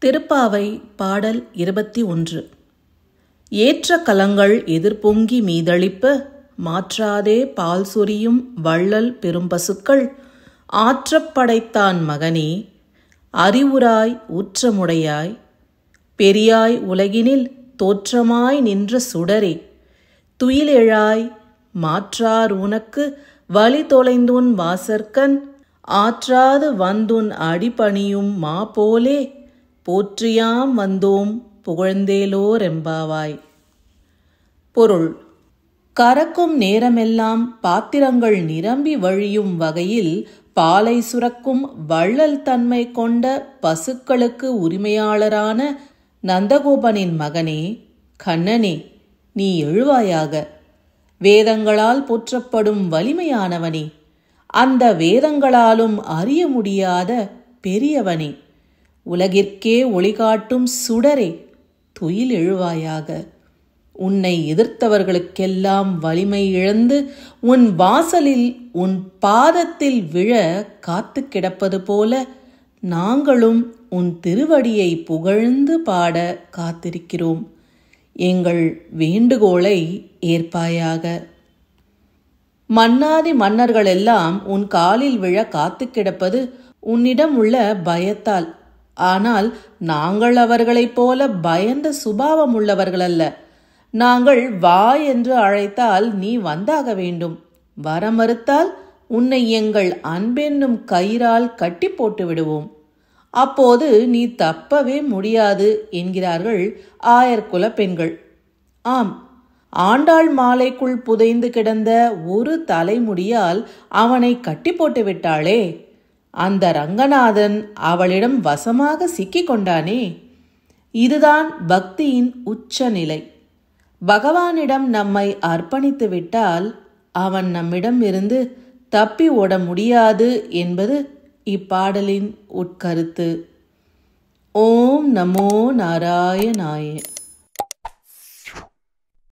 திருப்பாவை பாடல் 21. ஏற்ற கலங்கள் எதிர்பொங்கி மீதளிப்ப மாற்றாதே பால் சொரியும் வள்ளல் பெரும்பசுக்கள் ஆற்றப் படைத்தான் மகனே, அறிவுராய் ஊற்றமுடையாய் பெரியாய் உலகினில் தோற்றமாய் நின்ற சுடரே, துயிலெழாய் மாற்றார் உனக்கு வழி தொலைந்துன் வாசற்கண் ஆற்றாது வந்துன் அடிபணியும் மா போலே போற்றியாம் வந்தோம் புகழ்ந்தேலோரெம்பாவாய். பொருள்: கறக்கும் நேரமெல்லாம் பாத்திரங்கள் நிரம்பி வழியும் வகையில் பாலை சுரக்கும் வள்ளல் தன்மை கொண்ட பசுக்களுக்கு உரிமையாளரான நந்தகோபனின் மகனே, கண்ணனே, நீ எழுவாயாக. வேதங்களால் போற்றப்படும் வலிமையானவனே, அந்த வேதங்களாலும் அறிய முடியாத பெரியவனே, உலகிற்கே ஒளிகாட்டும் சுடரே, துயில் எழுவாயாக. உன்னை எதிர்த்தவர்களுக்கெல்லாம் வலிமை இழந்து உன் வாசலில் உன் பாதத்தில் விழ காத்து கிடப்பது போல நாங்களும் உன் திருவடியை புகழ்ந்து பாட காத்திருக்கிறோம். எங்கள் வேண்டுகோளை ஏற்பாயாக. மன்னாதி மன்னர்களெல்லாம் உன் காலில் விழ காத்து கிடப்பது உன்னிடம் உள்ள பயத்தால். ஆனால் நாங்கள் அவர்களைப் போல பயந்த சுபாவம் உள்ளவர்களல்ல. நாங்கள் வா என்று அழைத்தால் நீ வந்தாக வேண்டும். வர மறுத்தால் உன்னை எங்கள் அன்பென்னும் கயிறால் கட்டி போட்டு விடுவோம். அப்போது நீ தப்பவே முடியாது என்கிறார்கள் ஆயர்குல பெண்கள். ஆம், ஆண்டாள் மாலைக்குள் புதைந்து கிடந்த ஒரு தலைமுடியால் அவனை கட்டி போட்டு விட்டாளே, அந்த ரங்கநாதன் அவளிடம் வசமாக சிக்கிக் கொண்டானே. இதுதான் பக்தியின் உச்ச நிலை. பகவானிடம் நம்மை அர்ப்பணித்து விட்டால் அவன் நம்மிடம் இருந்து தப்பி ஓட முடியாது என்பது இப்பாடலின் உட்கருத்து. ஓம் நமோ நாராயணாய.